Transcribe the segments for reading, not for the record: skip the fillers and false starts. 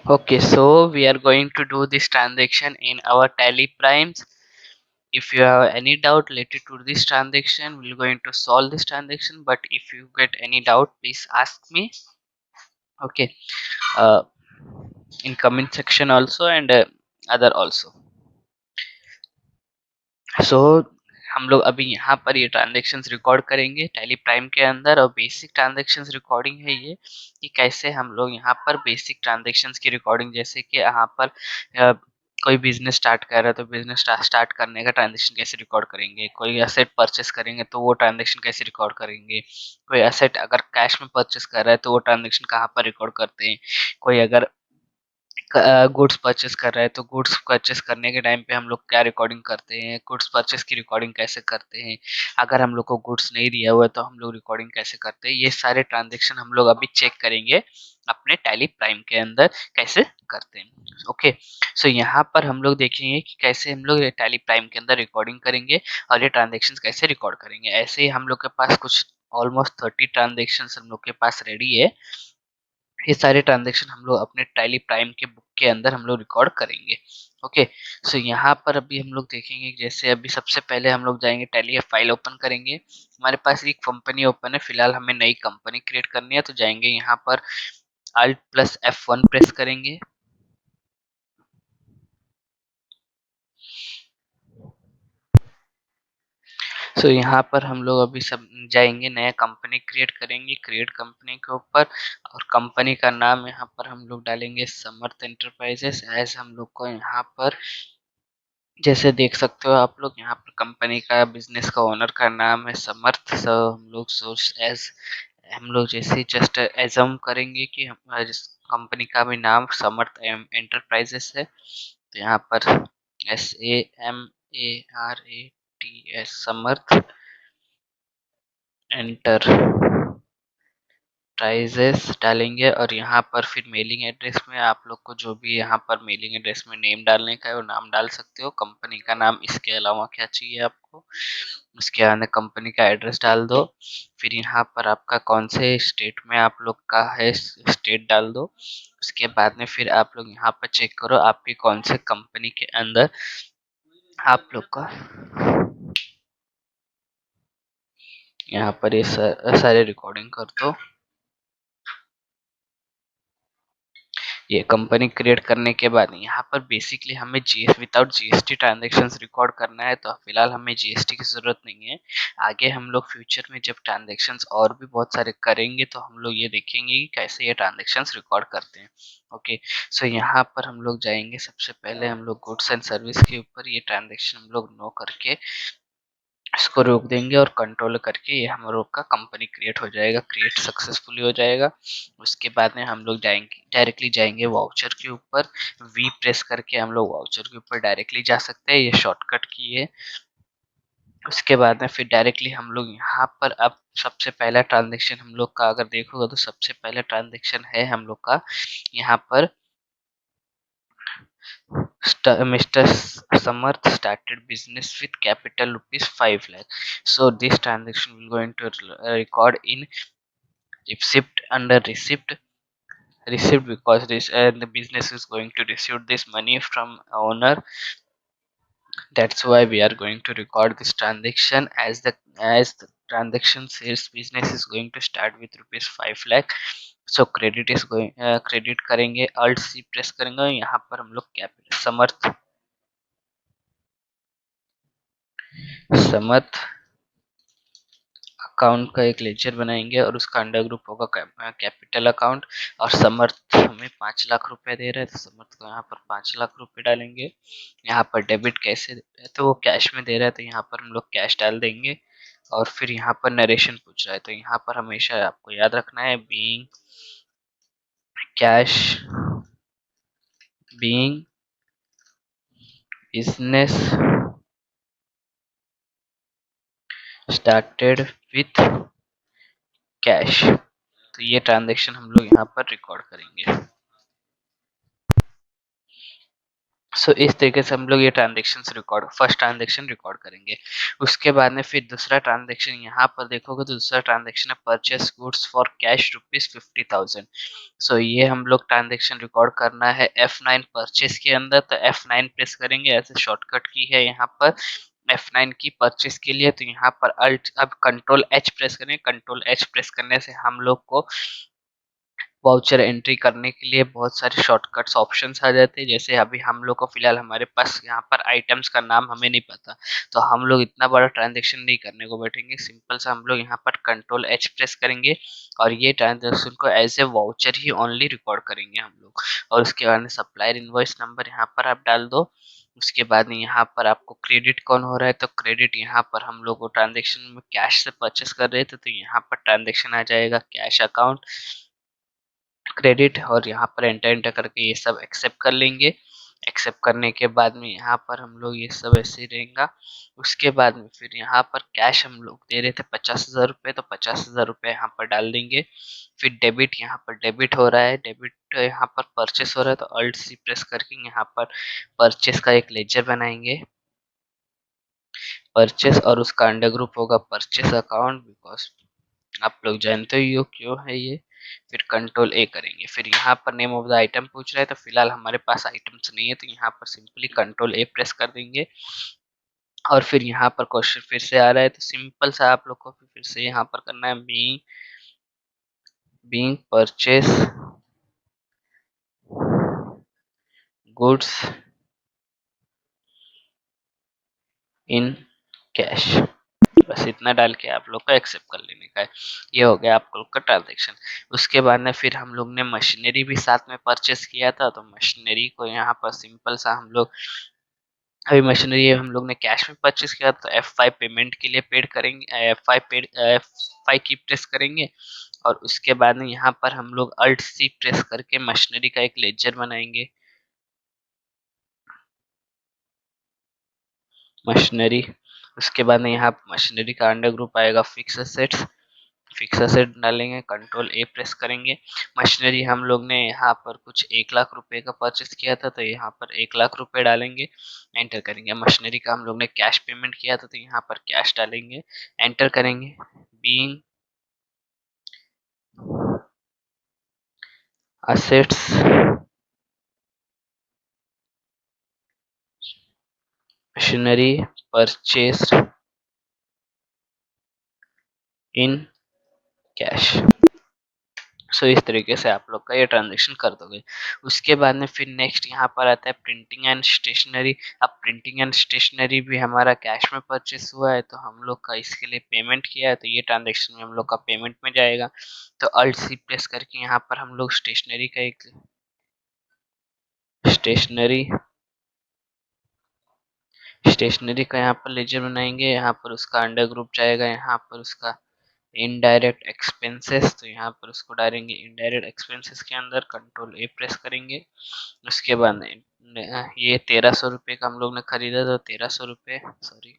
Okay, so we are going to do this transaction in our Tally Primes. If you have any doubt related to this transaction, we're going to solve this transaction. But if you get any doubt, please ask me. Okay, uh, in comment section also and other also. सो हम लोग अभी यहाँ पर ये transactions record करेंगे tally prime के अंदर और बेसिक ट्रांजेक्शन्स रिकॉर्डिंग है ये कि कैसे हम लोग यहाँ पर बेसिक ट्रांजेक्शन्स की रिकॉर्डिंग जैसे कि यहाँ पर कोई बिजनेस स्टार्ट कर रहा है तो बिजनेस स्टार्ट करने का ट्रांजेक्शन कैसे रिकॉर्ड करेंगे, कोई एसेट परचेस करेंगे तो वो ट्रांजेक्शन कैसे रिकॉर्ड करेंगे, कोई एसेट अगर कैश में परचेस कर रहा है तो वो ट्रांजेक्शन कहाँ पर रिकॉर्ड करते हैं, कोई अगर गुड्स परचेस कर रहा है तो गुड्स परचेस करने के टाइम पे हम लोग क्या रिकॉर्डिंग करते हैं, गुड्स परचेस की रिकॉर्डिंग कैसे करते हैं, अगर हम लोग को गुड्स नहीं दिया हुआ है तो हम लोग रिकॉर्डिंग कैसे करते हैं, ये सारे ट्रांजेक्शन हम लोग अभी चेक करेंगे अपने टैली प्राइम के अंदर कैसे करते हैं। ओके, सो यहाँ पर हम लोग देखेंगे कि कैसे हम लोग टैली प्राइम के अंदर रिकॉर्डिंग करेंगे और ये ट्रांजेक्शन कैसे रिकॉर्ड करेंगे। ऐसे ही हम लोग के पास कुछ ऑलमोस्ट 30 ट्रांजेक्शन हम लोग के पास रेडी है। ये सारे ट्रांजेक्शन हम लोग अपने टैली प्राइम के बुक के अंदर हम लोग रिकॉर्ड करेंगे। ओके, सो यहाँ पर अभी हम लोग देखेंगे जैसे अभी सबसे पहले हम लोग जाएंगे टैली फाइल ओपन करेंगे। हमारे पास एक कंपनी ओपन है, फिलहाल हमें नई कंपनी क्रिएट करनी है तो जाएंगे यहाँ पर Alt प्लस F1 प्रेस करेंगे। सो यहाँ पर हम लोग अभी सब जाएंगे नया कंपनी क्रिएट करेंगे, क्रिएट कंपनी के ऊपर और कंपनी का नाम यहाँ पर हम लोग डालेंगे समर्थ एंटरप्राइजेस। एज हम लोग को यहाँ पर जैसे देख सकते हो आप लोग यहाँ पर कंपनी का बिजनेस का ओनर का नाम है समर्थ। सो हम लोग सोर्स एज हम लोग जैसे जस्ट एजम करेंगे कि कंपनी का भी नाम समर्थ एंटरप्राइजेस है तो यहाँ पर SAMARATS समर्थ एंटर प्राइजेस डालेंगे और यहाँ पर फिर मेलिंग एड्रेस में आप लोग को जो भी यहाँ पर मेलिंग एड्रेस में नेम डालने का है वो नाम डाल सकते हो। कंपनी का नाम, इसके अलावा क्या चाहिए आपको, उसके अंदर कंपनी का एड्रेस डाल दो। फिर यहाँ पर आपका कौन से स्टेट में आप लोग का है स्टेट डाल दो। उसके बाद में फिर आप लोग यहाँ पर चेक करो आपकी कौन से कंपनी के अंदर आप लोग का यहाँ पर ये सारे रिकॉर्डिंग कर दो। ये कंपनी क्रिएट करने के बाद यहाँ पर बेसिकली हमें विदाउट जीएसटी ट्रांजेक्शन्स रिकॉर्ड करना है तो फिलहाल हमें जीएसटी की ज़रूरत नहीं है। आगे हम लोग फ्यूचर में जब ट्रांजेक्शन्स और भी बहुत सारे करेंगे तो हम लोग ये देखेंगे कि कैसे ये ट्रांजेक्शन्स रिकॉर्ड करते हैं। ओके, सो यहाँ पर हम लोग जाएंगे, सबसे पहले हम लोग गुड्स एंड सर्विस के ऊपर ये ट्रांजेक्शन हम लोग नो करके इसको रोक देंगे और कंट्रोल करके ये हम लोग का कंपनी क्रिएट हो जाएगा, क्रिएट सक्सेसफुली हो जाएगा। उसके बाद में हम लोग जाएंगे डायरेक्टली जाएंगे वाउचर के ऊपर, वी प्रेस करके हम लोग वाउचर के ऊपर डायरेक्टली जा सकते हैं, ये शॉर्टकट की है। उसके बाद में फिर डायरेक्टली हम लोग यहाँ पर अब सबसे पहला ट्रांजेक्शन हम लोग का अगर देखोगे तो सबसे पहला ट्रांजेक्शन है हम लोग का यहाँ पर Mr. Samarth started business with capital rupees 5 lakh. So this transaction will going to record in receipt under receipt because this the business is going to receive this money from owner. That's why we are going to record this transaction as the transaction says business is going to start with rupees 5 lakh. So credit is going credit करेंगे, alt सी press करेंगे और यहाँ पर हम लोग capital समर्थ account का एक laser बनाएंगे और उसका अंडर ग्रुप होगा कैपिटल अकाउंट। और समर्थ हमें 5 लाख रुपए दे रहे हैं तो समर्थ को यहाँ पर 5 लाख रुपए डालेंगे। यहाँ पर डेबिट कैसे दे रहे हैं तो वो कैश में दे रहा है तो यहाँ पर हम लोग कैश डाल देंगे। और फिर यहाँ पर नरेशन पूछ रहा है तो यहाँ पर हमेशा आपको याद रखना है being cash being business started with cash. तो ये ट्रांजेक्शन हम लोग यहाँ पर रिकॉर्ड करेंगे। सो इस तरीके से हम लोग ये transactions record first transaction record करेंगे। उसके बाद में फिर दूसरा ट्रांजेक्शन यहाँ पर देखोगे तो दूसरा ट्रांजेक्शन है परचेस गुड्स फॉर कैश ₹50,000। सो ये हम लोग ट्रांजेक्शन रिकॉर्ड करना है F9 परचेस के अंदर। तो F9 प्रेस करेंगे, ऐसे शॉर्टकट की है यहाँ पर F9 की परचेस के लिए। तो यहाँ पर अल्ट अब कंट्रोल एच प्रेस करें। कंट्रोल एच प्रेस करने से हम लोग को वाउचर एंट्री करने के लिए बहुत सारे शॉर्टकट्स ऑप्शंस आ जाते हैं। जैसे अभी हम लोग को फिलहाल हमारे पास यहाँ पर आइटम्स का नाम हमें नहीं पता, तो हम लोग इतना बड़ा ट्रांजेक्शन नहीं करने को बैठेंगे। सिंपल सा हम लोग यहाँ पर कंट्रोल एच प्रेस करेंगे और ये ट्रांजेक्शन को एज ए वाउचर ही ओनली रिकॉर्ड करेंगे हम लोग। और उसके बाद में सप्लायर इनवॉइस नंबर यहाँ पर आप डाल दो। उसके बाद में यहाँ पर आपको क्रेडिट कौन हो रहा है, तो क्रेडिट यहाँ पर हम लोग को ट्रांजेक्शन में कैश से परचेस कर रहे थे, तो यहाँ पर ट्रांजेक्शन आ जाएगा कैश अकाउंट क्रेडिट। और यहाँ पर एंटर एंटर करके ये सब एक्सेप्ट कर लेंगे। एक्सेप्ट करने के बाद में यहाँ पर हम लोग ये सब ऐसे ही रहेगा। उसके बाद में फिर यहाँ पर कैश हम लोग दे रहे थे 50,000 रुपये, तो 50,000 रुपये यहाँ पर डाल देंगे। फिर डेबिट, यहाँ पर डेबिट हो रहा है, डेबिट यहाँ पर परचेस हो रहा है, तो अल्ट सी प्रेस करके यहाँ पर परचेस का एक लेजर बनाएंगे। परचेस और उसका अंडर ग्रुप होगा परचेस अकाउंट, बिकॉज आप लोग जानते ही हो क्यों है ये। फिर कंट्रोल ए करेंगे। फिर यहाँ पर नेम ऑफ द आइटम पूछ रहा है, तो फिलहाल हमारे पास आइटम्स नहीं है, तो यहाँ पर सिंपली कंट्रोल ए प्रेस कर देंगे। और फिर यहाँ पर क्वेश्चन फिर से आ रहा है, तो सिंपल सा आप लोग को फिर से यहाँ पर करना है being purchase goods in cash. बस इतना डाल के आप लोग को एक्सेप्ट कर लेने का है। ये हो गया आप लोग का ट्रांजेक्शन। उसके बाद में फिर हम लोग ने मशीनरी भी साथ में परचेस किया था, तो मशीनरी को यहाँ पर सिंपल सा हम लोग अभी मशीनरी हम लोग ने कैश में परचेस किया, तो F5 पेमेंट के लिए पेड करेंगे। F5 की प्रेस करेंगे और उसके बाद में यहाँ पर हम लोग अल्ट सी प्रेस करके मशीनरी का एक लेजर बनाएंगे। मशीनरी, उसके बाद में यहाँ मशीनरी का अंडर ग्रुप आएगा फिक्स एसेट्स। फिक्स एसेट डालेंगे, कंट्रोल ए प्रेस करेंगे। मशीनरी हम लोग ने यहाँ पर कुछ 1,00,000 रुपए का परचेस किया था, तो यहाँ पर 1,00,000 रुपए डालेंगे, एंटर करेंगे। मशीनरी का हम लोग ने कैश पेमेंट किया था, तो यहाँ पर कैश डालेंगे, एंटर करेंगे। Being assets machinery purchased in cash. So इस तरीके से आप लोग का ये ट्रांजेक्शन कर दोगे। उसके बाद में फिर नेक्स्ट यहाँ पर आता है प्रिंटिंग एंड स्टेशनरी। अब प्रिंटिंग एंड स्टेशनरी भी हमारा कैश में परचेस हुआ है, तो हम लोग का इसके लिए पेमेंट किया है, तो ये ट्रांजेक्शन में हम लोग का पेमेंट में जाएगा। तो अल्ट सी प्रेस करके यहाँ पर हम लोग स्टेशनरी का एक स्टेशनरी स्टेशनरी का यहाँ पर लेजर बनाएंगे। यहाँ पर उसका अंडर ग्रुप जाएगा, यहाँ पर उसका इनडायरेक्ट एक्सपेंसेस, तो यहाँ पर उसको डालेंगे इनडायरेक्ट एक्सपेंसेस के अंदर। कंट्रोल ए प्रेस करेंगे। उसके बाद ये 1,300 रुपये का हम लोग ने खरीदा, तो 1,300 रुपये, सॉरी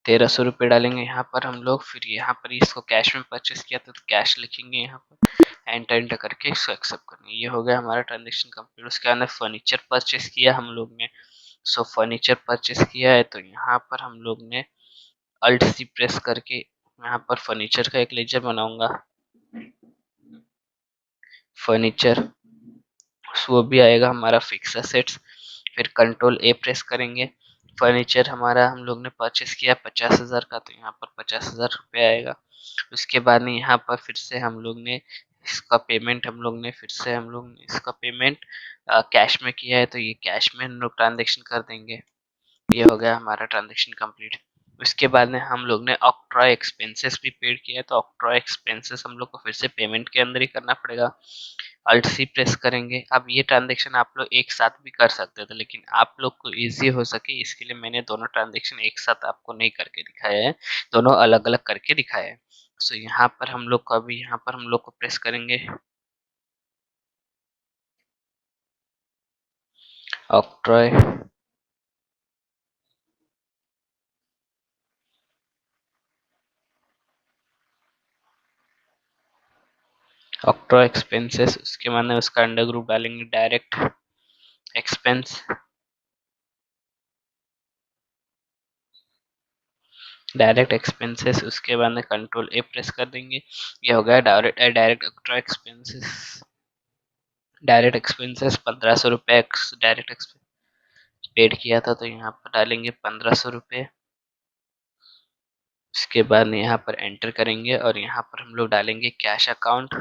1,300 रुपये डालेंगे यहाँ पर हम लोग। फिर यहाँ पर इसको कैश में परचेस किया था, तो कैश लिखेंगे यहाँ पर, एंटर एंटर करके इसको एक्सेप्ट करेंगे। ये हो गया हमारा ट्रांजेक्शन कंप्लीट। उसके अंदर फर्नीचर परचेस किया हम लोग ने। सो फर्नीचर परचेस किया है, तो यहाँ पर हम लोग ने अल्ट सी प्रेस करके यहाँ पर फर्नीचर का एक लेजर बनाऊंगा। फर्नीचर, वो भी आएगा हमारा फिक्स एसेट्स। फिर कंट्रोल ए प्रेस करेंगे। फर्नीचर हमारा हम लोग ने परचेस किया 50,000 का, तो यहाँ पर 50,000 रुपये आएगा। उसके बाद में यहाँ पर फिर से हम लोग ने इसका पेमेंट इसका पेमेंट कैश में किया है, तो ये कैश में हम लोग ट्रांजेक्शन कर देंगे। ये हो गया हमारा ट्रांजेक्शन कंप्लीट। उसके बाद में हम लोग ने ऑक्ट्रॉय एक्सपेंसेस भी पेड किया है, तो ऑक्ट्रॉय एक्सपेंसेस हम लोग को फिर से पेमेंट के अंदर ही करना पड़ेगा। अल्ट सी प्रेस करेंगे। अब ये ट्रांजेक्शन आप लोग एक साथ भी कर सकते थे, लेकिन आप लोग को इजी हो सके इसके लिए मैंने दोनों ट्रांजेक्शन एक साथ आपको नहीं करके दिखाया है, दोनों अलग अलग करके दिखाया है। सो यहाँ पर हम लोग को अभी यहाँ पर हम लोग को प्रेस करेंगे ऑक्ट्रॉय ऑक्ट्रॉय एक्सपेंसेस। उसके बाद में उसका अंडर ग्रुप डालेंगे डायरेक्ट एक्सपेंस, डायरेक्ट एक्सपेंसेस, उसके बाद में कंट्रोल ए प्रेस कर देंगे। ये हो गया direct direct expenses. Direct expenses 1500 रुपये डायरेक्ट एक्सपेंस पेड किया था, तो यहाँ पर डालेंगे 1500 रुपये। उसके बाद में यहाँ पर एंटर करेंगे और यहाँ पर हम लोग डालेंगे कैश अकाउंट।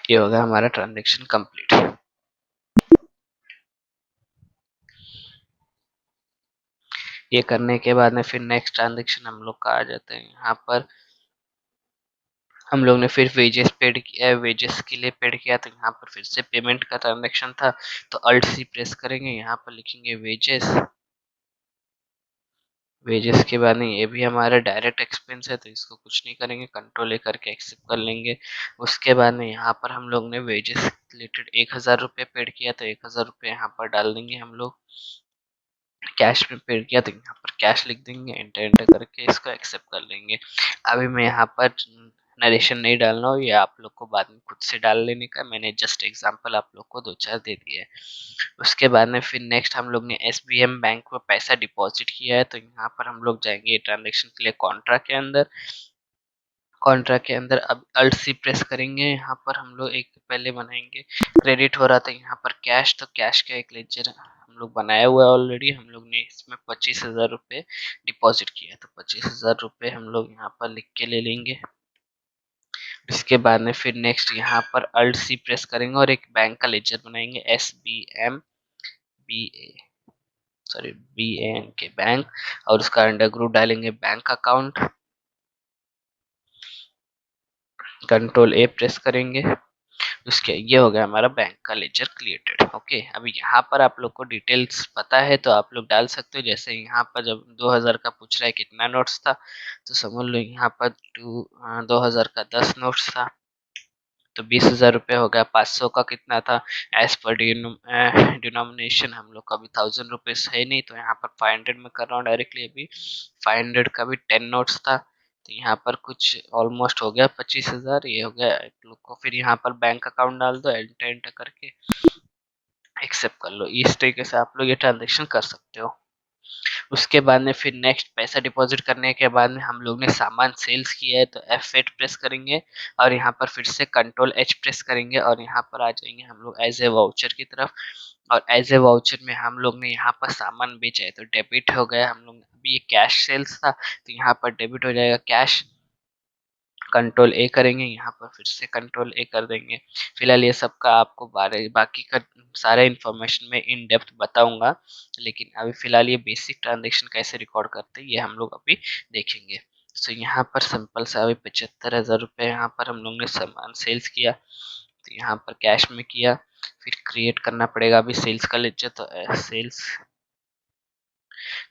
ये होगा हमारा ट्रांजेक्शन कंप्लीट। ये करने के बाद में फिर नेक्स्ट ट्रांजेक्शन हम लोग का आ जाता है। यहाँ पर हम लोग ने फिर वेजेस पेड किया, वेजेस के लिए पेड किया, तो यहाँ पर फिर से पेमेंट का ट्रांजेक्शन था, तो अल्ट सी प्रेस करेंगे, यहाँ पर लिखेंगे वेजेस। वेजेस के बाद में ये भी हमारा डायरेक्ट एक्सपेंस है, तो इसको कुछ नहीं करेंगे, कंट्रोल ए करके एक्सेप्ट कर लेंगे। उसके बाद में यहाँ पर हम लोग ने वेजेस रिलेटेड 1000 रुपये पेड किया, तो 1000 रुपये यहाँ पर डाल देंगे हम लोग। कैश में पेड किया, तो यहाँ पर कैश लिख देंगे, एंटर एंटर करके इसको एक्सेप्ट कर लेंगे। अभी मैं यहाँ पर नरेशन नहीं डालना हो, ये आप लोग को बाद में खुद से डाल लेने का, मैंने जस्ट एग्जांपल आप लोग को 2-4 दे दिए है। उसके बाद में फिर नेक्स्ट हम लोग ने SBM बैंक में पैसा डिपॉजिट किया है, तो यहाँ पर हम लोग जाएंगे ट्रांजेक्शन के लिए कॉन्ट्रा के अंदर। कॉन्ट्रा के अंदर अब अल्ट सी प्रेस करेंगे, यहाँ पर हम लोग एक पहले बनाएंगे, क्रेडिट हो रहा था यहाँ पर कैश, तो कैश का एक लेजर हम लोग बनाया हुआ है ऑलरेडी। हम लोग ने इसमें 25,000 रुपये डिपॉजिट किया, तो 25,000 रुपये हम लोग यहाँ पर लिख के ले लेंगे। इसके बाद में फिर नेक्स्ट यहाँ पर अल्ट सी प्रेस करेंगे और एक बैंक का लेजर बनाएंगे, BAN के बैंक, और उसका अंडर ग्रुप डालेंगे बैंक अकाउंट। कंट्रोल ए प्रेस करेंगे, उसके ये हो गया हमारा बैंक का लेजर क्रिएटेड। ओके, अभी यहाँ पर आप लोग को डिटेल्स पता है तो आप लोग डाल सकते हो। जैसे यहाँ पर जब 2000 का पूछ रहा है कितना नोट्स था, तो समझ लो यहाँ पर 2000 का 10 नोट्स था, तो 20,000 रुपये हो गया। 500 का कितना था, एज पर डिनोमिनेशन हम लोग का अभी 1000 रुपीज है नहीं, तो यहाँ पर 500 में कर रहा हूँ डायरेक्टली। अभी 500 का भी 10 नोट्स था, तो यहाँ पर कुछ ऑलमोस्ट हो गया 25,000, ये हो गया एक लोग को। फिर यहाँ पर बैंक अकाउंट डाल दो, एंटर एंटर करके एक्सेप्ट कर लो। इस तरीके से आप लोग ये ट्रांजेक्शन कर सकते हो। उसके बाद में फिर नेक्स्ट पैसा डिपॉजिट करने के बाद में हम लोग ने सामान सेल्स किया है, तो F8 प्रेस करेंगे और यहाँ पर फिर से कंट्रोल H प्रेस करेंगे और यहाँ पर आ जाएंगे हम लोग एज ए वाउचर की तरफ। और एज ए वाउचर में हम लोग ने यहाँ पर सामान बेचा है, तो डेबिट हो गया हम लोग। अभी ये कैश सेल्स था, तो यहाँ पर डेबिट हो जाएगा कैश। कंट्रोल ए करेंगे, यहाँ पर फिर से कंट्रोल ए कर देंगे। फिलहाल ये सब का आपको बाकी का सारे इन्फॉर्मेशन में इन डेप्थ बताऊंगा, लेकिन अभी फिलहाल ये बेसिक ट्रांजेक्शन कैसे रिकॉर्ड करते हैं ये हम लोग अभी देखेंगे। तो यहाँ पर सिंपल सा अभी 75,000 रुपये यहाँ पर हम लोग ने सामान सेल्स किया, तो यहाँ पर कैश में किया। फिर क्रिएट करना पड़ेगा अभी सेल्स का लेजर, तो सेल्स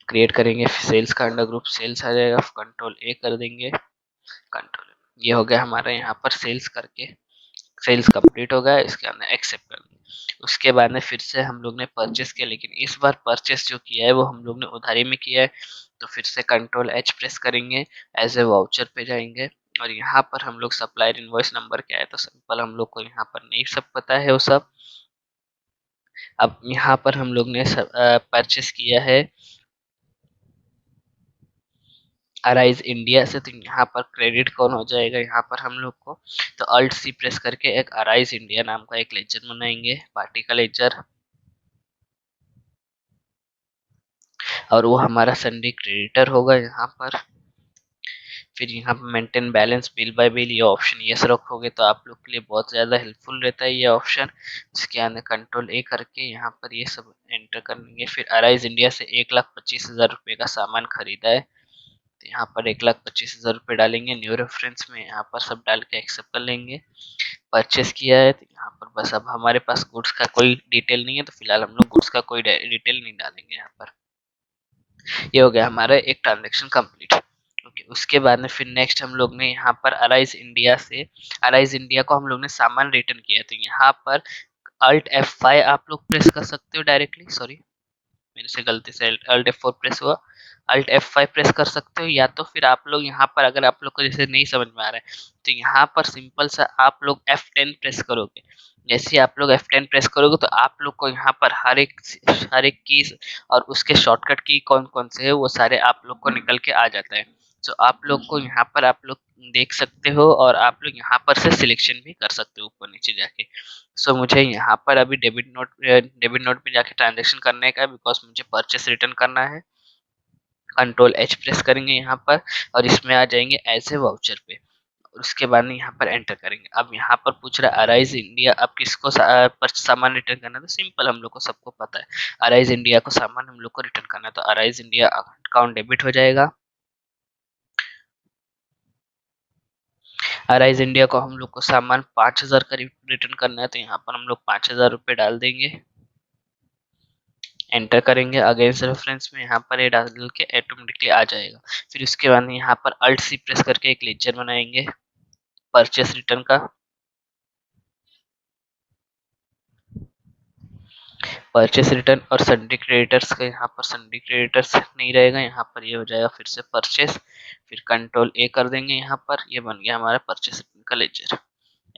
क्रिएट करेंगे, सेल्स का अंडर ग्रुप सेल्स आ जाएगा, कंट्रोल ए कर देंगे। कंट्रोल, ये हो गया हमारा यहाँ पर सेल्स करके, सेल्स कंप्लीट हो गया। इसके अंदर एक्सेप्ट कर देंगे। उसके बाद में फिर से हम लोग ने परचेस किया, लेकिन इस बार परचेस जो किया है वो हम लोग ने उधारी में किया है, तो फिर से कंट्रोल H प्रेस करेंगे, एज ए वाउचर पे जाएंगे और यहाँ पर हम लोग सप्लायर इनवॉइस नंबर क्या है, तो सिंपल हम लोग को यहाँ पर नहीं सब पता है वो सब। अब यहाँ पर हम लोग ने परचेस किया है अराइज इंडिया से, तो यहाँ पर क्रेडिट कौन हो जाएगा यहाँ पर हम लोग को, तो अल्ट सी प्रेस करके एक अराइज इंडिया नाम का एक लेजर बनाएंगे, पार्टी का लेजर, और वो हमारा संडे क्रेडिटर होगा यहाँ पर। फिर यहाँ पर maintain balance bill bye bill, ये ऑप्शन यस रखोगे तो आप लोग के लिए बहुत ज़्यादा हेल्पफुल रहता है ये ऑप्शन। उसके अंदर कंट्रोल ए करके यहाँ पर ये सब एंटर करेंगे। फिर अराइज इंडिया से 1,25,000 रुपये का सामान खरीदा है, तो यहाँ पर 1,25,000 रुपये डालेंगे। न्यू रेफरेंस में यहाँ पर सब डाल के एक्सेप्ट कर लेंगे। परचेस किया है, तो यहाँ पर बस अब हमारे पास गुड्स का कोई डिटेल नहीं है, तो फिलहाल हम लोग गुड्स का कोई डिटेल नहीं डालेंगे यहाँ पर। ये हो गया हमारा एक ट्रांजेक्शन कंप्लीट। ओके, उसके बाद में फिर नेक्स्ट हम लोग ने यहाँ पर अराइज इंडिया से, अराइज इंडिया को हम लोग ने सामान रिटर्न किया, तो यहाँ पर अल्ट F5 आप लोग प्रेस कर सकते हो डायरेक्टली, सॉरी मेरे से गलती से अल्ट F4 प्रेस हुआ, अल्ट F5 प्रेस कर सकते हो, या तो फिर आप लोग यहाँ पर अगर आप लोग को जैसे नहीं समझ में आ रहा है, तो यहाँ पर सिंपल सा आप लोग F10 प्रेस करोगे, जैसे ही आप लोग F10 प्रेस करोगे तो आप लोग को यहाँ पर हर एक कीज और उसके शॉर्टकट की कौन-कौन से है वो सारे आप लोग को निकल के आ जाता है। तो आप लोग को यहाँ पर आप लोग देख सकते हो और आप लोग यहाँ पर से सिलेक्शन भी कर सकते हो ऊपर नीचे जाके। सो मुझे यहाँ पर अभी डेबिट नोट में जाके ट्रांज़ैक्शन करने का है बिकॉज़ मुझे परचेज़ रिटर्न करना है। कंट्रोल एच प्रेस करेंगे यहाँ पर और इसमें आ जाएँगे एज़ ए वाउचर पे। और उसके बाद में यहाँ पर एंटर करेंगे। अब यहाँ पर पूछ रहा है अराइज़ इंडिया अब किसको पर सामान रिटर्न करना है, तो सिंपल हम लोग को सबको पता है। अराइज़ इंडिया को सामान हम लोग को रिटर्न करना है, तो अराइज़ इंडिया अकाउंट डेबिट हो जाएगा। अराइज़ इंडिया को हम लोग को सामान 5000 का रिटर्न करना है, तो यहाँ पर हम लोग 5000 रुपए डाल देंगे। एंटर करेंगे अगेंस्ट रेफरेंस में यहाँ पर ये डाल के ऑटोमेटिकली आ जाएगा। फिर उसके बाद यहाँ पर अल्ट सी प्रेस करके एक लेजर बनाएंगे परचेस रिटर्न का। परचेस रिटर्न और सन्डे क्रेडिटर्स का यहाँ पर सन्डे क्रेडिटर्स नहीं रहेगा, यहाँ पर ये हो जाएगा फिर से परचेस। फिर कंट्रोल ए कर देंगे, यहाँ पर ये बन गया हमारा परचेस रिटर्न का लेजर।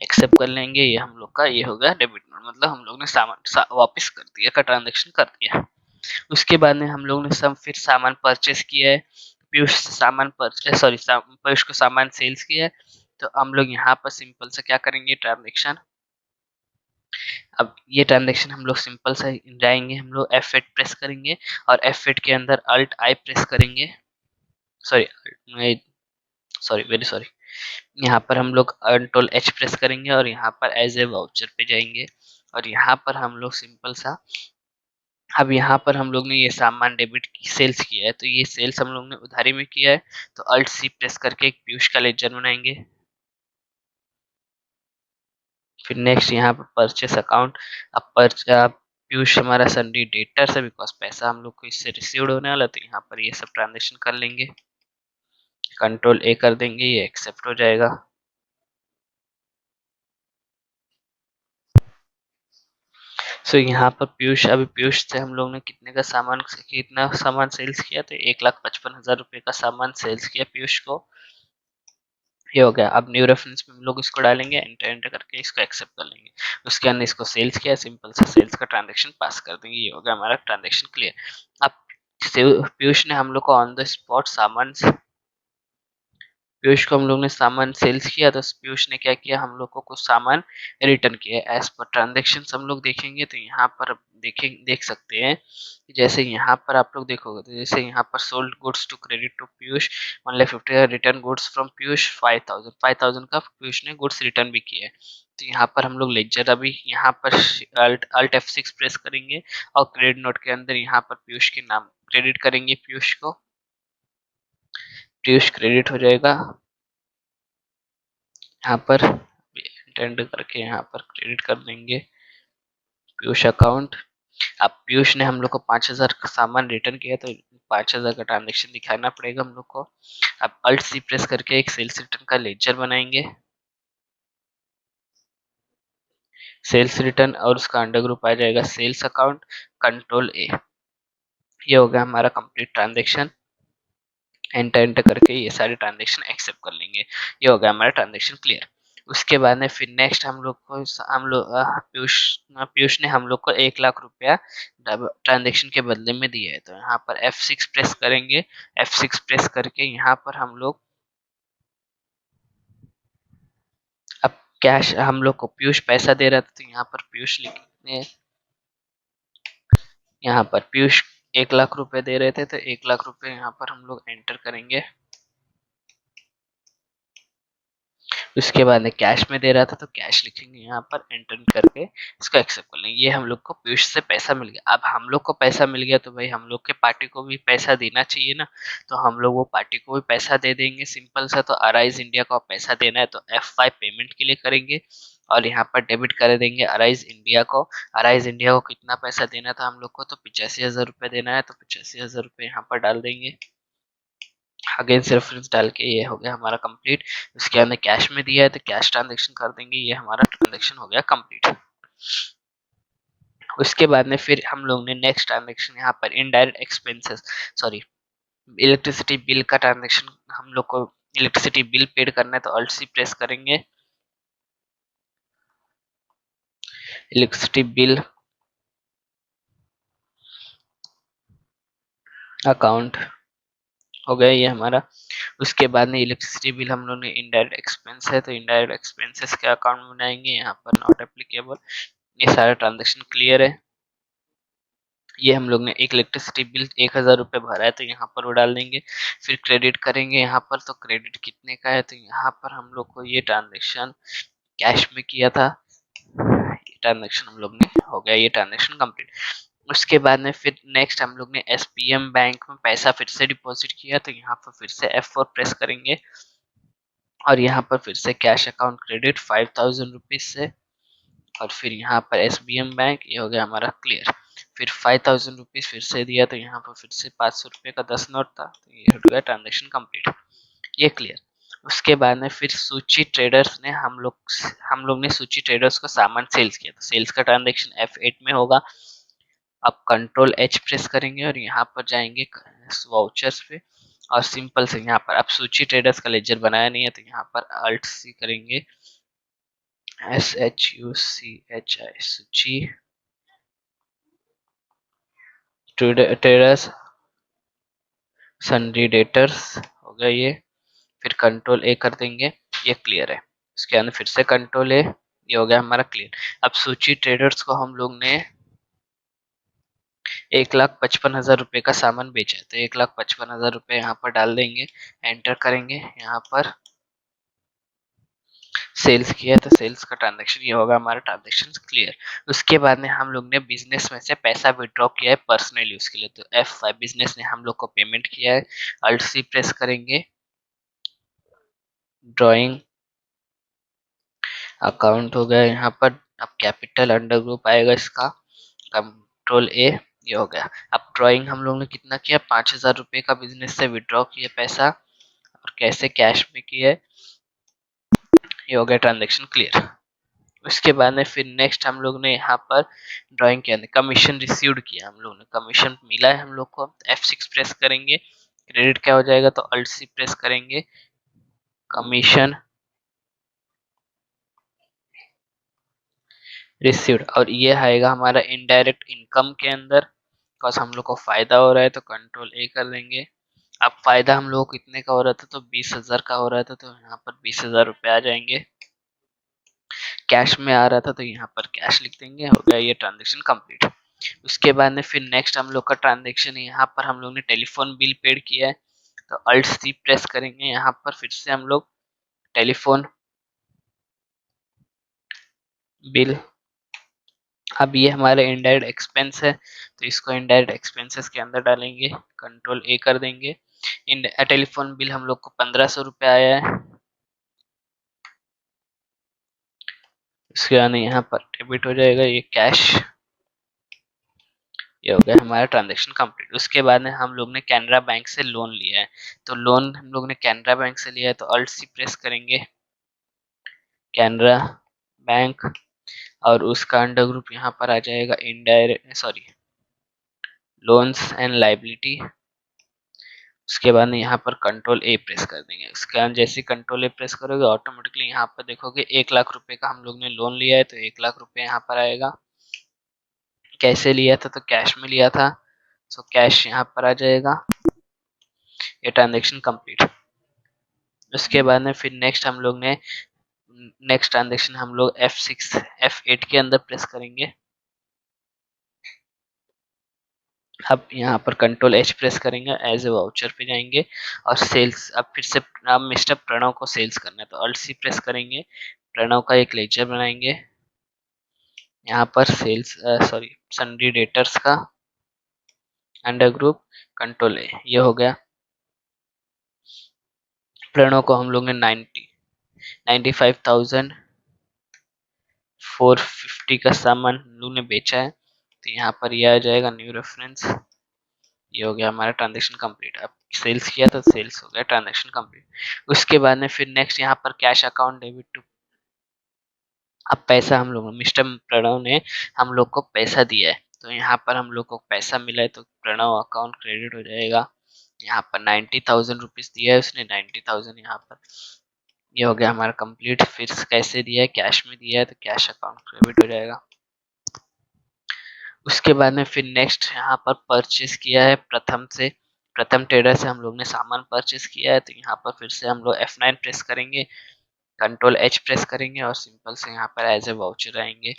एक्सेप्ट कर लेंगे, ये हम लोग का ये हो गया डेबिट नोट, मतलब हम लोग ने सामान वापस कर दिया का ट्रांजेक्शन कर दिया। उसके बाद में हम लोग ने फिर सामान परचेस किया है, पीयूष सामान परचेस सॉरी पीयूष को सामान सेल्स किया है, तो हम लोग यहाँ पर सिंपल से क्या करेंगे ट्रांजेक्शन। अब ये ट्रांजेक्शन हम लोग सिंपल से जाएंगे, हम लोग F8 प्रेस करेंगे और F8 के अंदर अल्ट आई प्रेस करेंगे। सॉरी सॉरी वेरी सॉरी, यहाँ पर हम लोग कंट्रोल एच प्रेस करेंगे और यहाँ पर एज ए वाउचर पे जाएंगे और यहाँ पर हम लोग सिंपल सा अब यहाँ पर हम लोग ने ये सामान डेबिट की सेल्स किया है, तो ये सेल्स हम लोग ने उधारी में किया है, तो अल्ट सी प्रेस करके एक पीयूष का लेजर बनाएंगे। फिर नेक्स्ट यहाँ पर परचेस अकाउंट। अब पीयूष हमारा सन्डी डेटर है बिकॉज पैसा हम लोग को इससे रिसीव्ड होने वाला, तो यहाँ पर ये सब ट्रांजेक्शन कर लेंगे। कंट्रोल ए कर देंगे, ये एक्सेप्ट हो जाएगा। सो यहाँ पर पीयूष से हम लोग ने कितना सामान सेल्स किया, तो 1,55,000 रुपए का सामान सेल्स किया पीयूष को। ये हो गया। अब न्यू रेफरेंस में हम लोग इसको डालेंगे, एंटर एंटर करके इसको एक्सेप्ट कर लेंगे। उसके अंदर इसको सेल्स किया, सिंपल सा सेल्स का ट्रांजेक्शन पास कर देंगे। ये हो गया हमारा ट्रांजेक्शन क्लियर। अब पीयूष ने हम लोग को ऑन द स्पॉट पीयूष को हम लोग ने सामान सेल्स किया, तो पीयूष ने क्या किया, हम लोग को कुछ सामान रिटर्न किया। एज पर ट्रांजेक्शन हम लोग देखेंगे तो यहाँ पर देख सकते हैं कि जैसे यहाँ पर आप लोग देखोगे तो जैसे यहाँ पर sold goods to credit to Piyush 1,50,000 return goods from Piyush 5,000 का पीयूष ने गुड्स रिटर्न भी किया है। तो यहाँ पर हम लोग लेजर अभी यहाँ पर अल्ट F6 प्रेस करेंगे और क्रेडिट नोट के अंदर यहाँ पर पीयूष के नाम क्रेडिट करेंगे। पीयूष क्रेडिट हो जाएगा। यहाँ पर अटेंड करके यहाँ पर क्रेडिट कर देंगे पीयूष अकाउंट। अब पीयूष ने हम लोग को 5,000 का सामान रिटर्न किया, तो 5,000 का ट्रांजेक्शन दिखाना पड़ेगा हम लोग को। अब अल्ट सी प्रेस करके एक सेल्स रिटर्न का लेजर बनाएंगे, सेल्स रिटर्न, और उसका अंडर ग्रुप आ जाएगा सेल्स अकाउंट। कंट्रोल ए। ये हो गया हमारा कंप्लीट ट्रांजेक्शन। एंटर एंटर करके ये सारे ट्रांजेक्शन एक्सेप्ट कर लेंगे। ये हो गया हमारा ट्रांजेक्शन क्लियर। उसके बाद में फिर नेक्स्ट हम लोग पीयूष ने हम लोग को 1,00,000 रुपया ट्रांजेक्शन के बदले में दिया है, तो यहाँ पर F6 प्रेस करेंगे। F6 प्रेस करके यहाँ पर हम लोग अब कैश हम लोग को पीयूष पैसा दे रहा था, तो यहाँ पर पीयूष लिखेंगे। यहाँ पर पीयूष 1,00,000 रुपए दे रहे थे, तो 1,00,000 रुपए यहाँ पर हम लोग एंटर करेंगे। उसके बाद में कैश में दे रहा था, तो कैश लिखेंगे यहाँ पर एंटर करके इसको एक्सेप्ट कर लेंगे। ये हम लोग को पीयूष से पैसा मिल गया। अब हम लोग को पैसा मिल गया तो भाई हम लोग के पार्टी को भी पैसा देना चाहिए ना, तो हम लोग वो पार्टी को भी पैसा दे देंगे सिंपल सा। तो अराइज इंडिया को पैसा देना है तो F5 पेमेंट के लिए करेंगे और यहाँ पर डेबिट कर देंगे अराइज इंडिया को। अराइज इंडिया को कितना पैसा देना था हम लोग को, तो 85,000 रुपये देना है, तो 85,000 रुपये यहाँ पर डाल देंगे। अगेंस्ट रेफरेंस डाल के ये हो गया हमारा कंप्लीट। उसके अंदर कैश में दिया है तो कैश ट्रांजेक्शन कर देंगे। ये हमारा ट्रांजेक्शन हो गया कंप्लीट। उसके बाद में फिर हम लोग ने नेक्स्ट ट्रांजेक्शन यहाँ पर indirect expenses sorry electricity bill का ट्रांजेक्शन हम लोग को इलेक्ट्रिसिटी बिल पेड करना है, तो अल्ट सी प्रेस करेंगे। इलेक्ट्रिसिटी बिल अकाउंट हो गया ये हमारा। उसके बाद में इलेक्ट्रिसिटी बिल हम लोग ने इनडायरेक्ट एक्सपेंस है तो इनडायरेक्ट एक्सपेंसेस के अकाउंट में बनाएंगे, यहाँ पर नॉट एप्लीकेबल। ये सारा ट्रांजेक्शन क्लियर है। ये हम लोग ने एक इलेक्ट्रिसिटी बिल 1000 रुपये भरा है तो यहाँ पर वो डाल देंगे। फिर क्रेडिट करेंगे यहाँ पर, तो क्रेडिट कितने का है तो यहाँ पर हम लोग को ये ट्रांजेक्शन कैश में किया था, ये ट्रांजेक्शन हम लोग ने हो गया, ये ट्रांजेक्शन कंप्लीट। उसके बाद में फिर नेक्स्ट हम लोग ने एसपीएम बैंक में पैसा फिर से डिपॉजिट किया तो यहाँ पर फिर से F4 प्रेस करेंगे और यहाँ पर फिर से कैश अकाउंट क्रेडिट 5000 रुपीज से, और फिर यहाँ पर एसबीएम बैंक, ये हो गया हमारा क्लियर। फिर 5000 रुपीज फिर से दिया तो यहाँ पर फिर से 500 रुपये का 10 नोट था तो ये हो गया ट्रांजेक्शन कंप्लीट, ये क्लियर। उसके बाद में फिर सूची ट्रेडर्स ने हम लोग ने सूची ट्रेडर्स को सामान सेल्स किया तो सेल्स का ट्रांजेक्शन F8 में होगा। अब कंट्रोल H प्रेस करेंगे और यहाँ पर जाएंगे वाउचर्स पे और सिंपल से यहाँ पर अब सूची ट्रेडर्स का लेजर बनाया नहीं है तो यहाँ पर अल्ट सी करेंगे, SHUCHI सूची ट्रेडर्स सन्ड्री डेटर्स हो गया ये। फिर कंट्रोल A कर देंगे, ये क्लियर है। उसके अंदर फिर से कंट्रोल A, ये हो गया हमारा क्लियर। अब सूची ट्रेडर्स को हम लोग ने 1,55,000 रुपये का सामान बेचा है तो 1,55,000 रुपये यहाँ पर डाल देंगे, एंटर करेंगे। यहाँ पर सेल्स किया है तो सेल्स का ट्रांजैक्शन ये होगा हमारा ट्रांजैक्शन क्लियर। उसके बाद में हम लोग ने बिजनेस में से पैसा विड्रॉ किया है पर्सनल यूज के लिए तो F5 बिजनेस ने हम लोग को पेमेंट किया है, अल्ट सी प्रेस करेंगे, ड्राइंग अकाउंट हो गया यहाँ पर। अब कैपिटल अंडर ग्रुप आएगा इसका, कंट्रोल A, ये हो गया। अब ड्राइंग हम लोग ने कितना किया, 5000 रुपये का बिजनेस से विड्रॉ किया पैसा और कैसे कैश में किया है, ये हो गया ट्रांजेक्शन क्लियर। उसके बाद में फिर नेक्स्ट हम लोग ने यहाँ पर ड्राइंग के अंदर कमीशन रिसीव्ड किया, हम लोग ने कमीशन मिला है हम लोग को, F6 प्रेस करेंगे, क्रेडिट क्या हो जाएगा तो अल्ट सी प्रेस करेंगे, कमीशन रिसीव्ड, और ये आएगा हमारा इनडायरेक्ट इनकम के अंदर, बिकॉज हम लोग को फायदा हो रहा है तो कंट्रोल A कर देंगे। अब फायदा हम लोग को कितने का हो रहा था तो 20,000 का हो रहा था तो यहाँ पर 20,000 रुपये आ जाएंगे। कैश में आ रहा था तो यहाँ पर कैश लिख देंगे, हो गया ये ट्रांजेक्शन कंप्लीट। उसके बाद में फिर नेक्स्ट हम लोग का ट्रांजेक्शन है, यहाँ पर हम लोग ने टेलीफोन बिल पेड किया है तो अल्ट सी प्रेस करेंगे, यहाँ पर फिर से हम लोग टेलीफोन बिल। अब ये हमारे इनडायरेक्ट एक्सपेंस है तो इसको इनडायरेक्ट एक्सपेंसेस के अंदर डालेंगे, कंट्रोल A कर देंगे। टेलीफोन बिल हम लोग को 1500 रुपये आया है, इसके बाद यहाँ पर डेबिट हो जाएगा ये कैश, ये हो गया हमारा ट्रांजेक्शन कंप्लीट। उसके बाद में हम लोग ने कैनरा बैंक से लोन लिया है तो लोन हम लोग ने कैनरा बैंक से लिया है तो अल्ट सी प्रेस करेंगे, कैनरा बैंक, और उसका अंडर ग्रुप यहाँ पर आ जाएगा इनडायरेक्ट लोन्स एंड लाइबिलिटी। उसके बाद में यहाँ पर कंट्रोल A प्रेस कर देंगे, उसके बाद जैसे कंट्रोल A प्रेस करोगे ऑटोमेटिकली यहाँ पर देखोगे 1,00,000 रुपये का हम लोग ने लोन लिया है तो 1,00,000 रुपये यहाँ पर आएगा। कैसे लिया था तो कैश में लिया था, सो कैश यहाँ पर आ जाएगा, ये ट्रांजेक्शन कंप्लीट। उसके बाद में फिर नेक्स्ट हम लोग ने नेक्स्ट ट्रांजेक्शन हम लोग F6 F8 के अंदर प्रेस करेंगे। अब यहाँ पर कंट्रोल H प्रेस करेंगे, एज ए वाउचर पे जाएंगे और सेल्स, अब फिर से अब मिस्टर प्रणव को सेल्स करना है तो अल्ट सी प्रेस करेंगे, प्रणव का एक लेजर बनाएंगे, यहाँ पर सेल्स सन्ड्री डेटर्स का अंडर ग्रुप कंट्रोल A, ये हो गया। प्रणव को हम लोग ने 95,450 का सामान हम लोग ने बेचा है तो यहाँ पर ये आ जाएगा न्यू रेफरेंस, ये हो गया हमारा ट्रांजेक्शन कंप्लीट। अब सेल्स किया तो सेल्स हो गया ट्रांजेक्शन कंप्लीट। उसके बाद में फिर नेक्स्ट यहाँ पर कैश अकाउंट डेबिट टू, अब पैसा हम लोग मिस्टर प्रणव ने हम लोग को पैसा दिया है तो यहाँ पर हम लोग को पैसा मिला है तो प्रणव अकाउंट क्रेडिट हो जाएगा, यहाँ पर 90,000 रुपीज दिया है उसने, 90,000 यहाँ पर, ये हो गया हमारा कंप्लीट। फिर कैसे दिया है, कैश में दिया है तो कैश अकाउंट क्रेडिट हो जाएगा। उसके बाद में फिर नेक्स्ट यहाँ पर परचेस किया है प्रथम ट्रेडर से हम लोग ने सामान परचेस किया है, तो यहाँ पर फिर से हम लोग F9 प्रेस करेंगे, कंट्रोल H प्रेस करेंगे और सिंपल से यहाँ पर एज ए वाउचर आएंगे।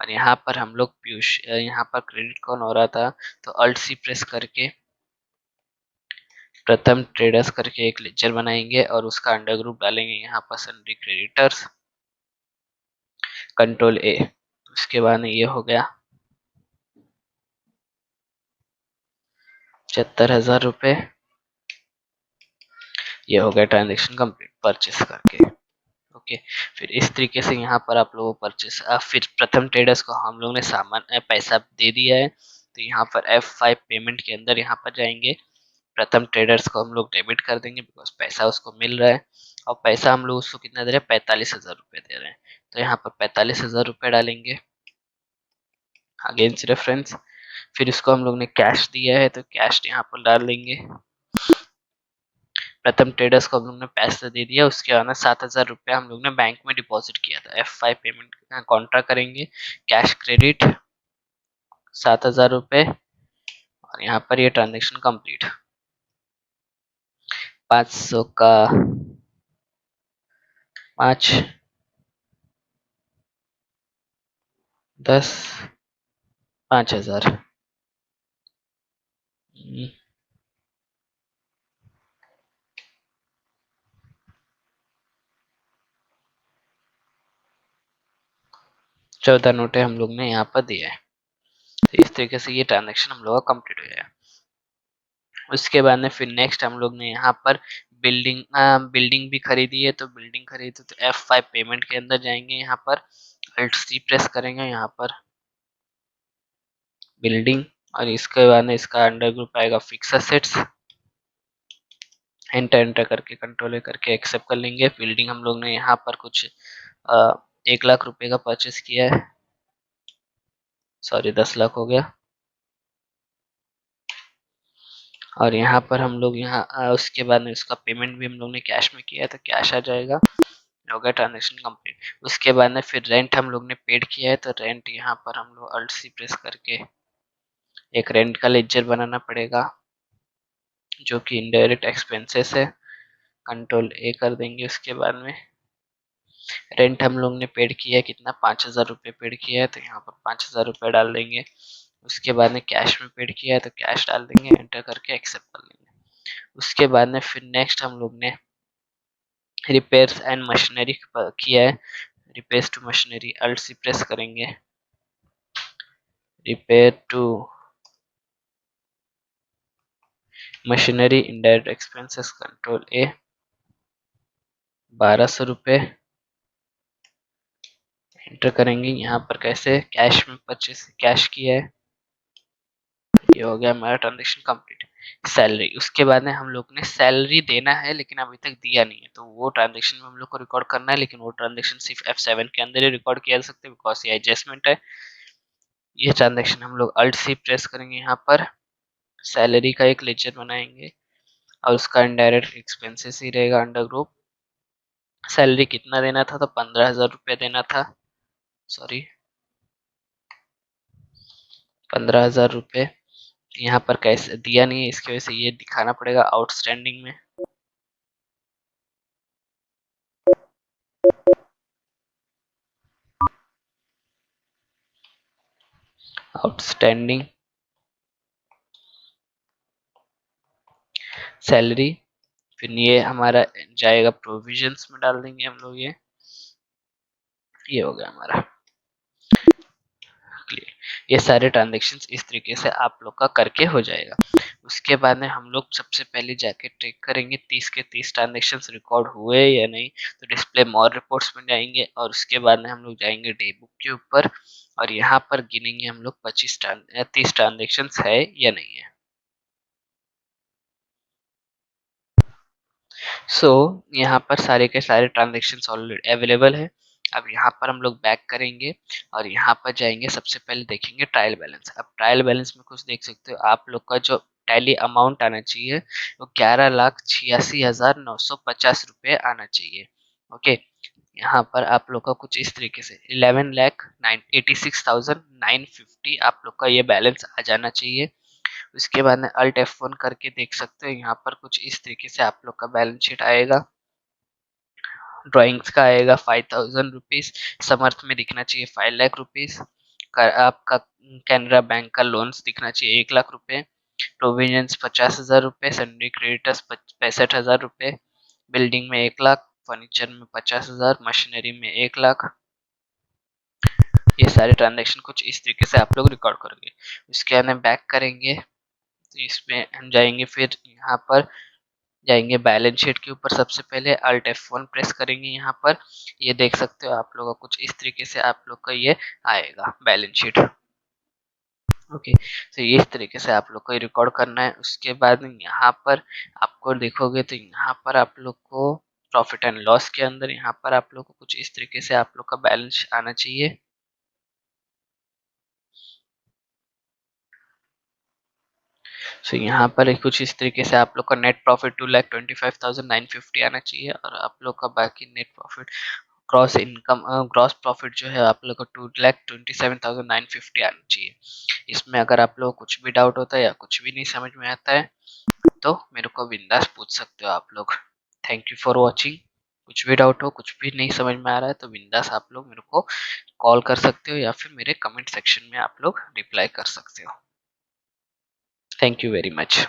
और यहाँ पर हम लोग पीयूष यहाँ पर क्रेडिट कौन हो रहा था, तो अल्ट C प्रेस करके प्रथम ट्रेडर्स करके एक लेजर बनाएंगे और उसका अंडर ग्रुप डालेंगे यहाँ पर सन्ड्री क्रेडिटर्स, कंट्रोल A। उसके बाद ये हो गया 75,000 रुपये। ये हो गया ट्रांजेक्शन कंप्लीट परचेस करके। ओके, फिर इस तरीके से यहाँ पर आप लोगों को परचेस फिर प्रथम ट्रेडर्स को हम लोग ने सामान पैसा दे दिया है, तो यहाँ पर F5 पेमेंट के अंदर यहाँ पर जाएंगे, प्रथम ट्रेडर्स को हम लोग डेबिट कर देंगे बिकॉज पैसा उसको मिल रहा है, और पैसा हम लोग उसको कितना दे रहे हैं, 45,000 रुपये दे रहे हैं, तो यहाँ पर 45,000 रुपये डालेंगे अगेंस्ट रेफरेंस। फिर इसको हम लोग ने कैश दिया है तो कैश यहाँ पर डाल देंगे। प्रथम ट्रेडर्स को हम लोग ने पैसा दे दिया, उसके बाद 7,000 रुपये हम लोग ने बैंक में डिपॉजिट किया था, F5 पेमेंट कॉन्ट्रा करेंगे, कैश क्रेडिट 7,000 रुपये और यहाँ पर ये ट्रांजेक्शन कंप्लीट। 500 का 5 10 5,000 14 नोटे हम लोग ने यहाँ पर दिया है। तो इस तरीके से ये ट्रांजेक्शन हम लोग का कंप्लीट हो गया। उसके बाद में फिर नेक्स्ट हम लोग ने यहाँ पर बिल्डिंग भी खरीदी है, तो बिल्डिंग खरीदी तो F5 पेमेंट के अंदर जाएंगे, यहाँ पर अल्ट C प्रेस करेंगे, यहाँ पर बिल्डिंग और इसके बाद में इसका अंडर ग्रुप आएगा फिक्स असेट्स, एंटर करके कंट्रोल करके एक्सेप्ट कर लेंगे। बिल्डिंग हम लोग ने यहाँ पर कुछ 1,00,000 रुपए का परचेस किया है, सॉरी 10 लाख हो गया। और यहाँ पर हम लोग उसके बाद में उसका पेमेंट भी हम लोग ने कैश में किया है, तो कैश आ जाएगा, हो गया ट्रांजेक्शन कंप्लीट। उसके बाद में फिर रेंट हम लोग ने पेड किया है, तो रेंट यहाँ पर हम लोग अल्ट C प्रेस करके एक रेंट का लेजर बनाना पड़ेगा जो कि इनडायरेक्ट एक्सपेंसेस है, कंट्रोल A कर देंगे। उसके बाद में रेंट हम लोग ने पेड किया है, कितना 5,000 रुपये पेड किया है, तो यहाँ पर 5,000 रुपये डाल देंगे। उसके बाद में कैश में पेड किया है तो कैश डाल देंगे, एंटर करके एक्सेप्ट कर लेंगे। उसके बाद में फिर नेक्स्ट हम लोग ने रिपेयर्स एंड मशीनरी किया है, repairs to machinery alt C press करेंगे, repair to machinery indirect expenses, control A 1,200 रुपये एंटर करेंगे। यहाँ पर कैसे कैश में परचेस कैश किया है, ये हो गया हमारा ट्रांजेक्शन कंप्लीट। सैलरी, उसके बाद में हम लोग ने सैलरी देना है लेकिन अभी तक दिया नहीं है, तो वो ट्रांजेक्शन में हम लोग को रिकॉर्ड करना है, लेकिन वो ट्रांजेक्शन सिर्फ F7 के अंदर ही रिकॉर्ड किया जा सकता है बिकॉज ये एडजस्टमेंट है। ये ट्रांजेक्शन हम लोग अल्ट C प्रेस करेंगे, यहाँ पर सैलरी का एक लेजर बनाएंगे और उसका इनडायरेक्ट एक्सपेंसेस ही रहेगा अंडर ग्रुप। सैलरी कितना देना था, तो 15,000 रुपये देना था, सॉरी 15,000 रुपये। यहाँ पर कैसे दिया नहीं है, इसकी वजह से ये दिखाना पड़ेगा आउटस्टैंडिंग में। आउटस्टैंडिंग सैलरी, फिर ये हमारा जाएगा प्रोविजंस में डाल देंगे हम लोग, ये हो गया हमारा क्लियर। ये सारे ट्रांजेक्शन्स इस तरीके से आप लोग का करके हो जाएगा। उसके बाद में हम लोग सबसे पहले जाके चेक करेंगे 30 के 30 ट्रांजेक्शन्स रिकॉर्ड हुए या नहीं, तो डिस्प्ले मोर रिपोर्ट्स में जाएंगे और उसके बाद में हम लोग जाएंगे डे बुक के ऊपर और यहाँ पर गिनेंगे हम लोग 30 ट्रांजेक्शन्स है या नहीं है। सो यहाँ पर सारे के सारे ट्रांजेक्शन्स ऑलरेडी अवेलेबल है। अब यहाँ पर हम लोग बैक करेंगे और यहाँ पर जाएंगे, सबसे पहले देखेंगे ट्रायल बैलेंस। अब ट्रायल बैलेंस में कुछ देख सकते हो आप लोग का जो टैली अमाउंट आना चाहिए वो 11,86,950 रुपये आना चाहिए। ओके, यहाँ पर आप लोग का कुछ इस तरीके से 11,86,950 आप लोग का ये बैलेंस आ जाना चाहिए। उसके बाद में अल्ट F1 करके देख सकते हो, यहाँ पर कुछ इस तरीके से आप लोग का बैलेंस शीट आएगा। ड्राइंग्स का आएगा 5,000 रुपीज़, समर्थ में दिखना चाहिए 5 लाख रुपीज़, आपका कैनरा बैंक का लोन्स दिखना चाहिए 1 लाख रुपए, प्रोविजंस 50,000 रुपए, सन्ड्री क्रेडिटर्स 65,000 रुपए, बिल्डिंग में 1 लाख, फर्नीचर में 50,000, मशीनरी में 1 लाख। ये सारे ट्रांजेक्शन कुछ इस तरीके से आप लोग रिकॉर्ड करोगे। उसके बाद बैक करेंगे तो इसमें हम जाएंगे, फिर यहाँ पर जाएंगे बैलेंस शीट के ऊपर। सबसे पहले अल्ट F1 प्रेस करेंगे। यहाँ पर ये देख सकते हो आप लोगों को कुछ इस तरीके से आप लोग का ये आएगा बैलेंस शीट। ओके, तो ये इस तरीके से आप लोग को रिकॉर्ड करना है। उसके बाद यहाँ पर आपको देखोगे तो यहाँ पर आप लोग को प्रॉफिट एंड लॉस के अंदर यहाँ पर आप लोग को कुछ इस तरीके से आप लोग का बैलेंस आना चाहिए। सो यहाँ पर कुछ इस तरीके से आप लोग का नेट प्रॉफिट 2,25,950 आना चाहिए, और आप लोग का बाकी net profit gross income gross profit जो है आप लोग को 2,27,950 आना चाहिए। इसमें अगर आप लोग कुछ भी डाउट होता है या कुछ भी नहीं समझ में आता है तो मेरे को बिंदास पूछ सकते हो आप लोग। Thank you for watching. कुछ भी डाउट हो, कुछ भी नहीं समझ में आ रहा है तो बिंदास आप लोग मेरे को कॉल कर सकते हो या फिर मेरे कमेंट सेक्शन में आप लोग रिप्लाई कर सकते हो। Thank you very much.